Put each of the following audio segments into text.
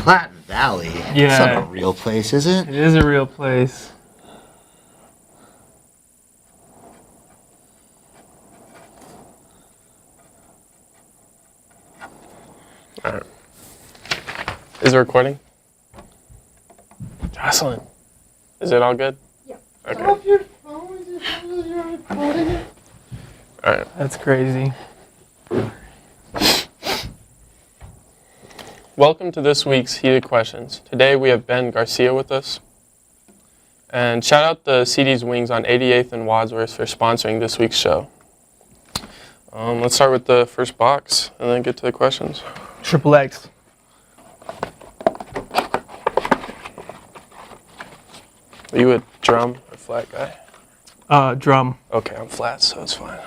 Platte Valley. Yeah. It's not a real place, is it? It is a real place. All right. Is it recording? Jocelyn, is it all good? Yeah. Okay. Off your phone, you're recording it. All right. That's crazy. Welcome to this week's Heated Questions. Today we have Ben Garcia with us. And shout out to CD's Wings on 88th and Wadsworth for sponsoring this week's show. Let's start with the first box and then get to the questions. Triple X. Are you a drum or flat guy? Drum. Okay, I'm flat, so it's fine.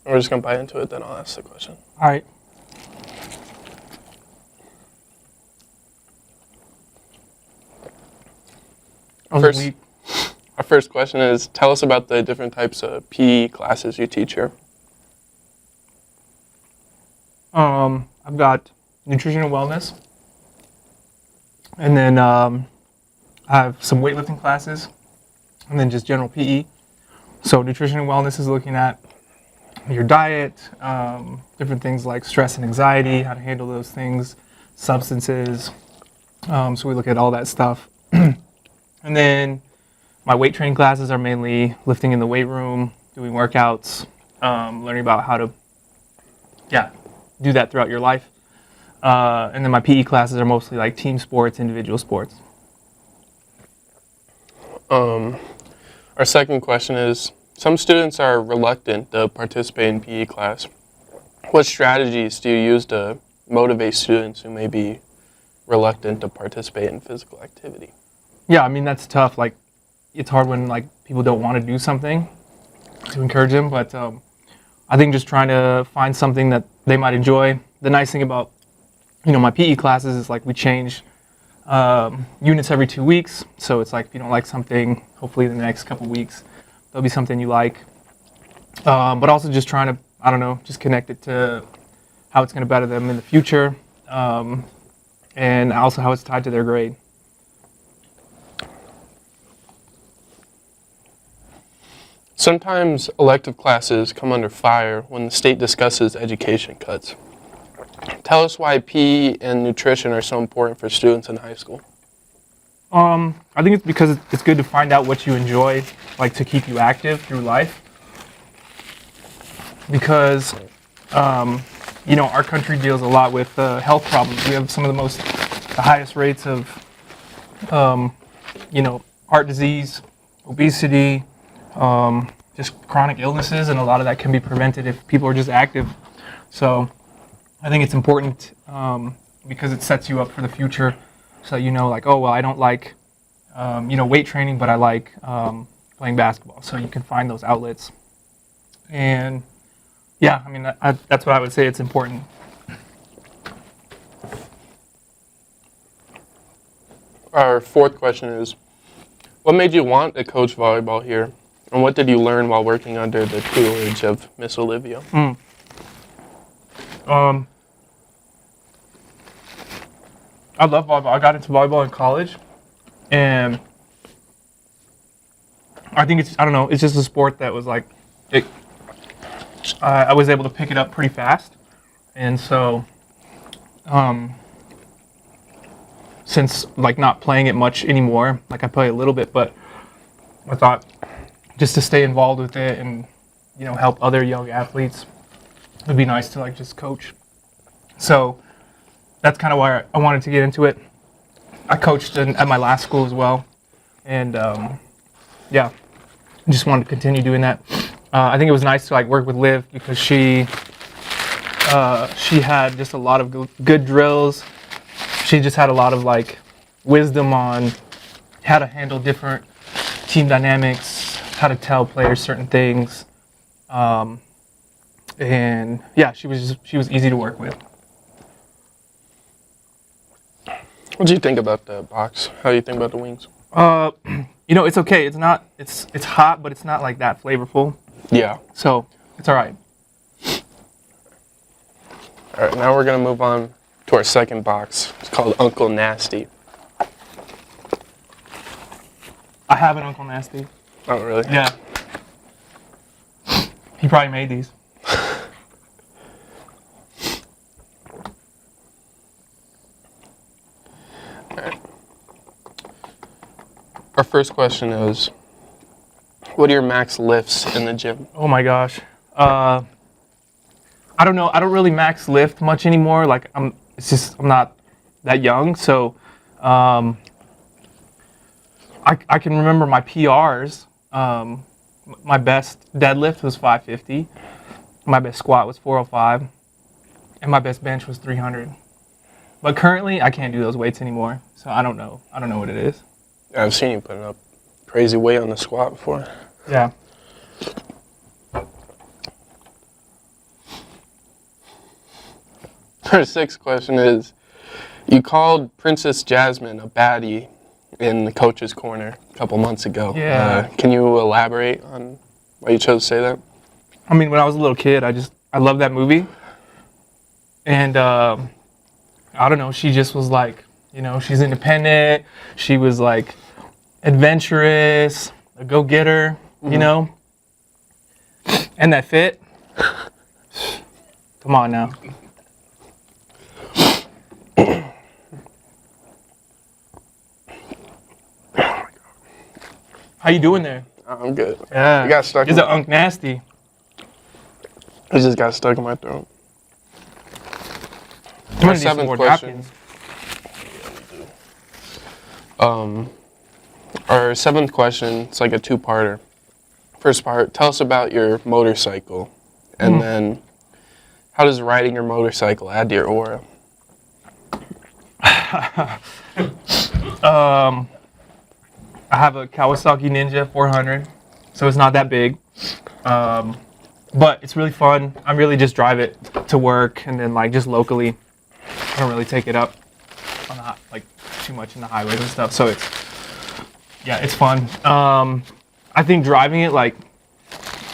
We're just going to bite into it, then I'll ask the question. All right. Our first question is, tell us about the different types of PE classes you teach here. I've got nutrition and wellness, and then I have some weightlifting classes, and then just general PE. So nutrition and wellness is looking at your diet, different things like stress and anxiety, how to handle those things, substances. So we look at all that stuff. And then my weight training classes are mainly lifting in the weight room, doing workouts, learning about how to, do that throughout your life. And then my PE classes are mostly like team sports, individual sports. Our second question is, some students are reluctant to participate in PE class. What strategies do you use to motivate students who may be reluctant to participate in physical activity? Yeah, I mean, that's tough. Like, it's hard when like people don't want to do something to encourage them, but I think just trying to find something that they might enjoy. The nice thing about, my PE classes is like we change units every 2 weeks. So it's like if you don't like something, hopefully in the next couple weeks, there'll be something you like. But also just trying to, just connect it to how it's going to better them in the future. And also how it's tied to their grade. Sometimes elective classes come under fire when the state discusses education cuts. Tell us why PE and nutrition are so important for students in high school. I think it's because it's good to find out what you enjoy, like to keep you active through life. Because, our country deals a lot with health problems. We have some of the highest rates of, heart disease, obesity, just chronic illnesses, and a lot of that can be prevented if people are just active. So I think it's important because it sets you up for the future. So I don't like, weight training, but I like playing basketball. So you can find those outlets. And that's what I would say. It's important. Our fourth question is, what made you want to coach volleyball here? And what did you learn while working under the tutelage of Miss Olivia? I love volleyball. I got into volleyball in college, and I think it's just a sport that was like, I was able to pick it up pretty fast, and so, since like not playing it much anymore, like I play a little bit, but I thought just to stay involved with it and, help other young athletes, it'd be nice to like just coach. So that's kind of why I wanted to get into it. I coached at my last school as well, and just wanted to continue doing that. I think it was nice to like work with Liv because she had just a lot of good drills. She just had a lot of like wisdom on how to handle different team dynamics, how to tell players certain things, and she was easy to work with. What do you think about the box? How do you think about the wings? It's okay. It's hot, but it's not like that flavorful. Yeah. So It's all right. All right, now we're going to move on to our second box. It's called Uncle Nasty. I have an Uncle Nasty. Oh, really? Yeah. He probably made these. Our first question is, what are your max lifts in the gym? Oh my gosh. I don't know. I don't really max lift much anymore. Like I'm not that young, so I can remember my PRs. My best deadlift was 550. My best squat was 405, and my best bench was 300. But currently, I can't do those weights anymore, so I don't know. I don't know what it is. I've seen you putting up crazy weight on the squat before. Yeah. Our sixth question is, you called Princess Jasmine a baddie in the coach's corner a couple months ago. Yeah. Can you elaborate on why you chose to say that? I mean, when I was a little kid, I loved that movie. And I don't know, she just was like, she's independent. She was like adventurous, a go-getter, And that fit. Come on now. How you doing there? I'm good. Yeah. It got stuck. It's an Unc Nasty. It just got stuck in my throat. I'm gonna need some seventh more question. napkins. Our seventh question, it's like a two-parter. First part, tell us about your motorcycle. And then, how does riding your motorcycle add to your aura? I have a Kawasaki Ninja 400, so it's not that big. But it's really fun. I really just drive it to work and then like just locally. I don't really take it up on too much in the highways and stuff. So it's fun. I think driving it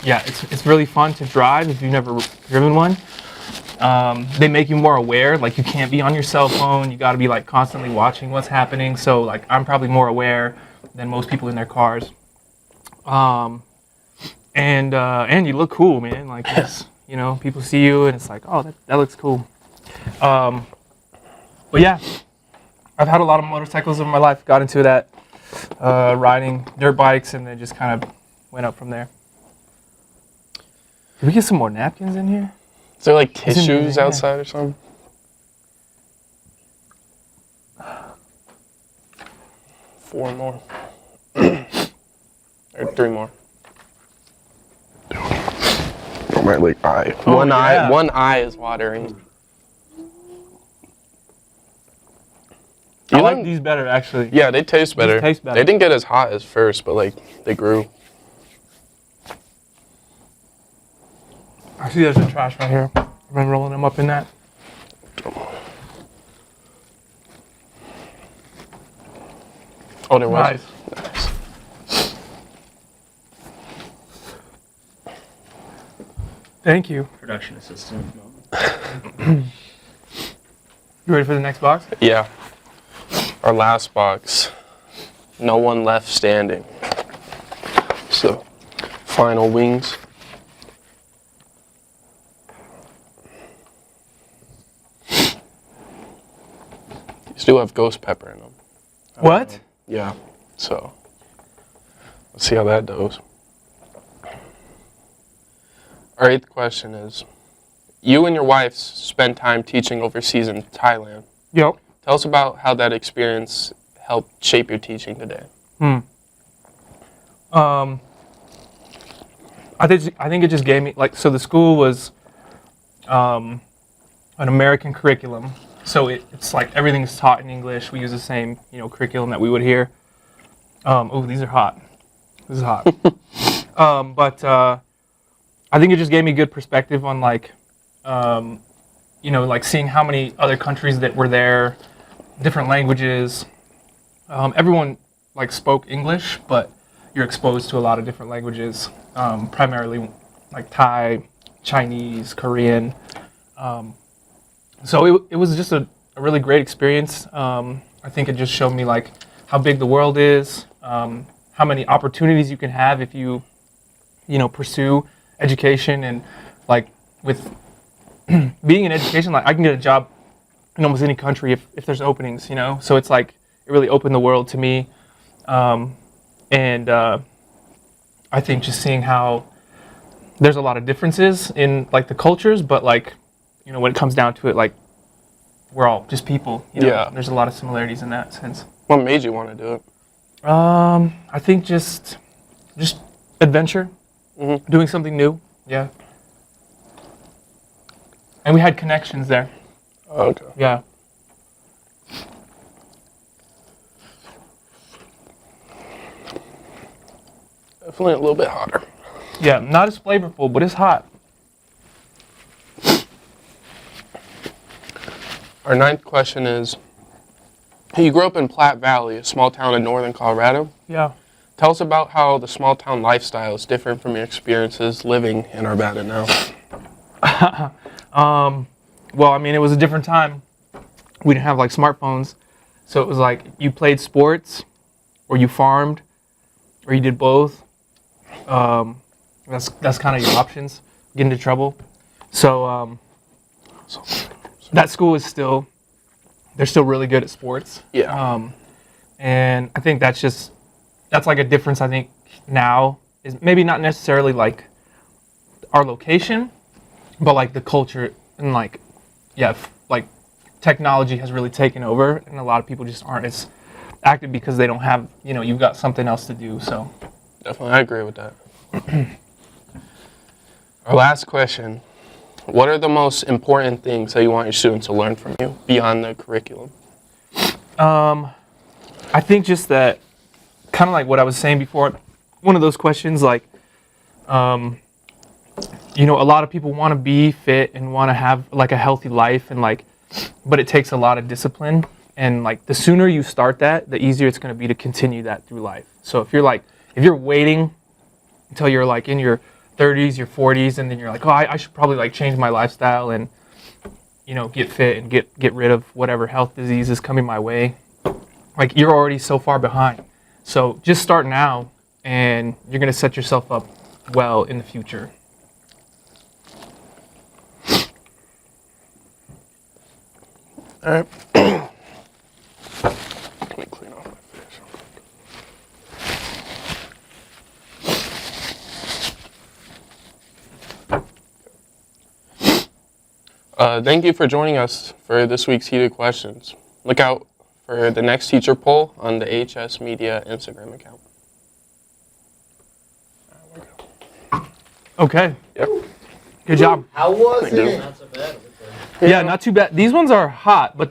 it's really fun to drive if you've never driven one. They make you more aware. Like you can't be on your cell phone. You got to be like constantly watching what's happening. So like I'm probably more aware than most people in their cars. And you look cool, man. Like it's, people see you and it's like, oh, that looks cool. But yeah, I've had a lot of motorcycles in my life. Got into that riding dirt bikes and then just kind of went up from there. Did we get some more napkins in here? Is there like Isn't there? tissues outside or something? 4 more. Or 3 more. Oh, my like eye. Oh, One yeah. one eye is watering. I You like know- these better, actually. Yeah, they taste better. taste better. They didn't get as hot as first, but like they grew. I see there's a trash right here. I've been rolling them up in that. Oh, there was. Nice. Thank you. Production assistant. You ready for the next box? Yeah. Our last box. No one left standing. So, final wings. These do have ghost pepper in them. What? Yeah. So, let's see how that goes. Our 8th question is, you and your wife spent time teaching overseas in Thailand. Yep. Tell us about how that experience helped shape your teaching today. I think it just gave me so the school was an American curriculum, so it's like everything's taught in English. We use the same curriculum that we would hear. Oh, these are hot. This is hot. But I think it just gave me good perspective on seeing how many other countries that were there, different languages. Everyone spoke English, but you're exposed to a lot of different languages, primarily like Thai, Chinese, Korean. So it was just a really great experience. I think it just showed me like how big the world is, how many opportunities you can have if you pursue education, and like with being in education, like I can get a job in almost any country if there's openings, So it's like it really opened the world to me, and I think just seeing how there's a lot of differences in like the cultures, but like when it comes down to it, like we're all just people. Yeah. There's a lot of similarities in that sense. What made you want to do it? I think just adventure, doing something new. Yeah. And we had connections there. Okay. Yeah. Definitely a little bit hotter. Yeah, not as flavorful, but it's hot. Our ninth question is, you grew up in Platte Valley, a small town in northern Colorado. Yeah. Tell us about how the small town lifestyle is different from your experiences living in Urbana now. Well, I mean, it was a different time. We didn't have like smartphones. So it was like you played sports or you farmed or you did both. That's kind of your options. Get into trouble. So that school is they're still really good at sports. Yeah. And I think that's like a difference I think now is maybe not necessarily like our location, but like the culture and like, like technology has really taken over and a lot of people just aren't as active because they don't have, you've got something else to do, so. Definitely, I agree with that. Our last question. What are the most important things that you want your students to learn from you beyond the curriculum? I think just that, kind of like what I was saying before, one of those questions like, a lot of people want to be fit and want to have like a healthy life and like, but it takes a lot of discipline, and like the sooner you start that, the easier it's going to be to continue that through life. So if you're waiting until you're like in your 30s, your 40s, and then you're like, oh, I should probably like change my lifestyle and, get fit and get rid of whatever health disease is coming my way. Like you're already so far behind. So just start now and you're going to set yourself up well in the future. All right. Let me clean off my fish. Thank you for joining us for this week's Heated Questions. Look out for the next teacher poll on the HS Media Instagram account. Okay. Yep. Good job. How was Thank you. it? Not so bad. Yeah, not too bad. These ones are hot, but